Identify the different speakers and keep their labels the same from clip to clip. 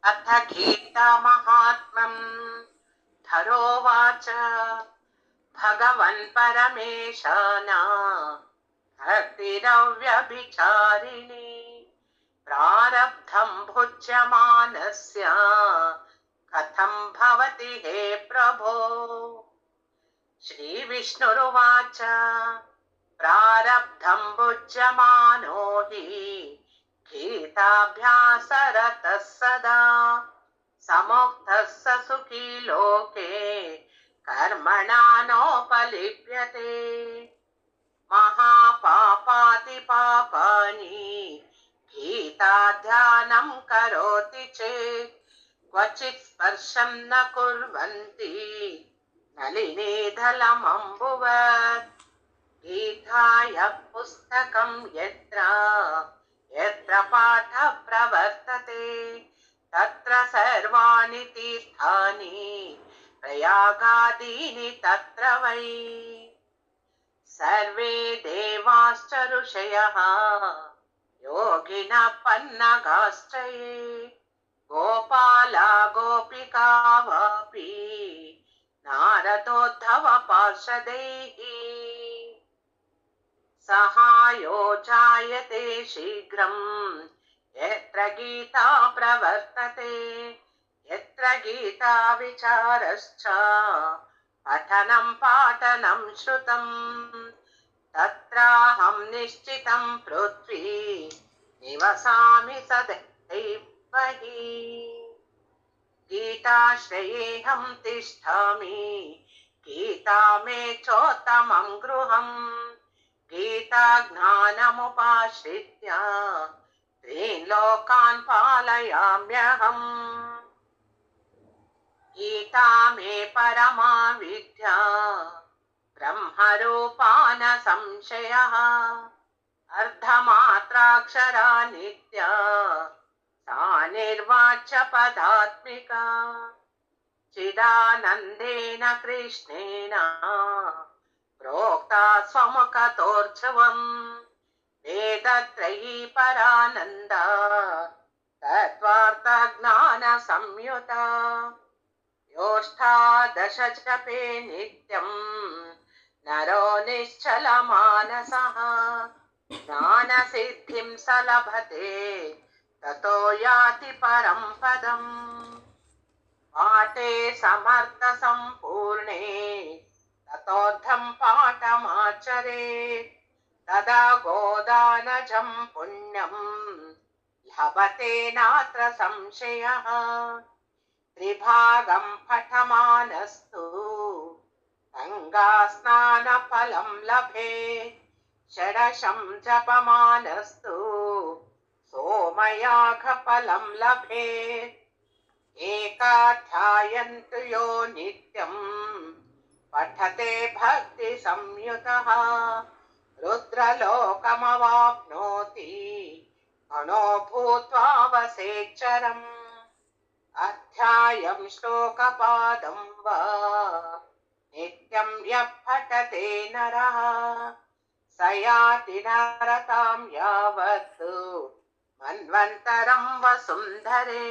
Speaker 1: अथ गीतामहात्म्यम् धरोवाच भगवन् परमेशाना भक्तिरव्यभिचारिणी प्रारब्धं भुज्यमानस्य कथं भवति हे प्रभो। श्रीविष्णुरुवाच प्रारब्धं भुज्यमानो हि गीताभ्यासरतः सदा समुक्तः स सुखी लोके कर्मणा नोपलिप्यते। महापापातिपापानि गीताध्यानं करोति चेत् क्वचित् स्पर्शं न कुर्वन्ति नलिनीधलमम्बुवत्। गीतायाः पुस्तकं यत्र यत्र पाठः प्रवर्तते तत्र सर्वाणि तीर्थानि प्रयागादीनि तत्र वै। सर्वे देवाश्च ऋषयः योगिनः पन्नगाश्च ये गोपाला गोपिका वापि नारदोद्धव पार्षदैः सहायो जायते शीघ्रं यत्र गीता प्रवर्तते यत्र गीता विचारश्च पठनं पाठनं श्रुतं तत्राहं निश्चितं पृथ्वी निवसामि सदैव हि। गीताश्रयेऽहं तिष्ठामि गीता मे चोत्तमं गृहम् गीता ज्ञानमुपाश्रित्य त्रीन् लोकान् पालयाम्यहम्। गीता मे परमा विद्या ब्रह्मरूपा न संशयः अर्धमात्राक्षरा नित्या सा निर्वाच्य पदात्मिका चिदानन्देन कृष्णेन प्रोक्ता स्वमुखतोर्ध्वम् वेदत्रयी परानन्दा तत्त्वार्थज्ञानसंयुता योष्ठादश जपे नित्यं नरो निश्चलमानसः ज्ञानसिद्धिं स लभते ततो याति परं पदम्। पाठे समर्थसम्पूर्णे ततोऽर्धं पाठमाचरेत् तदा गोदानजं पुण्यं लभते नात्र संशयः। त्रिभागं पठमानस्तु गङ्गास्नानफलं लभेत् षडशं जपमानस्तु सोमयागफलं लभेत् एकाध्यायन्तु यो नित्यं पठते भक्तिसंयुतः रुद्रलोकमवाप्नोति गणो भूत्वा वसेच्चरम्। अध्यायं श्लोकपादं वा नित्यं यः पठते नरः स याति नरकां यावत् मन्वन्तरं वसुन्धरे।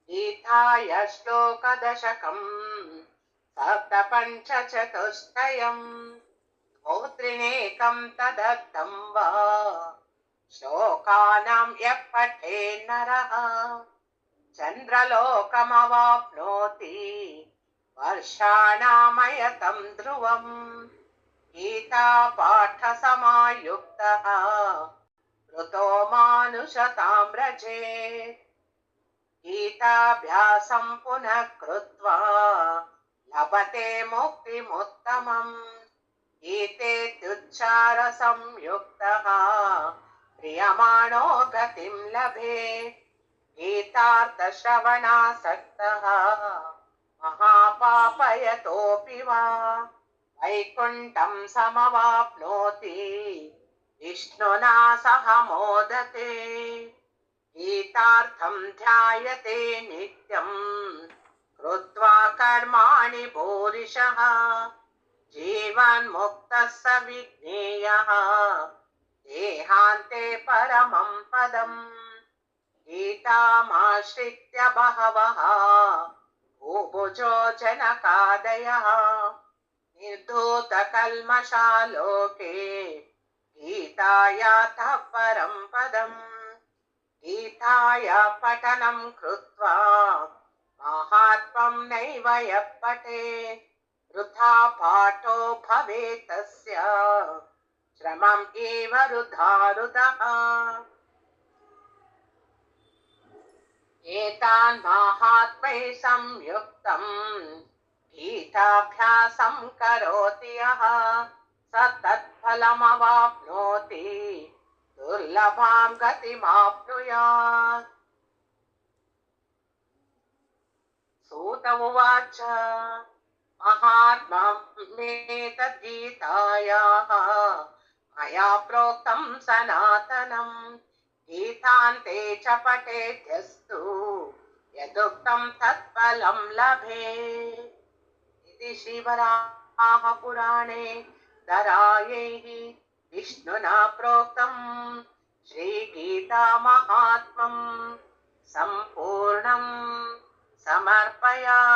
Speaker 1: गीताय श्लोकदशकं सप्तपञ्चचतुष्टयम् स्तोत्रिणेकं तदर्थं वा श्लोकानां यः पठे नरः चन्द्रलोकमवाप्नोति वर्षाणामयतं ध्रुवम्। गीता पाठसमायुक्तः ऋतो मानुषतां व्रजेत्। गीताभ्यासं पुनः कृत्वा लभते मुक्तिमुत्तमम्। गीतेत्युच्चारसंयुक्तः प्रियमाणो गतिं लभेत्। गीतार्थश्रवणासक्तः महापापयतोऽपि वा वैकुण्ठं समवाप्नोति विष्णुना सह मोदते। गीतार्थं ध्यायते नित्यं कृत्वा कर्माणि भूरिशः जीवन्मुक्तः स विज्ञेयः देहान्ते परमं पदम्। गीतामाश्रित्य बहवः भूभुजो जनकादयः निर्धूतकल्मषा लोके गीतायातः परं पदम् गीताया पठनं कृत्वा माहात्म्यं नैव यः पठेत् वृथा पाठो भवेत् तस्य श्रमम् एव वृथा। एतान् माहात्म्यैः संयुक्तम् गीताभ्यासं करोति यः स तत्फलमवाप्नोति दुर्लभां गतिमाप्नुयात्। सूत उवाच महात्म्यमेतद्गीतायाः मया प्रोक्तं सनातनम् गीतान्ते च पठेद्यस्तु यदुक्तं तत्फलं लभेत्। इति श्रीवराहपुराणे दरायैः विष्णुना प्रोक्तं श्रीगीतामाहात्म्यं सम्पूर्णं समर्पयामि।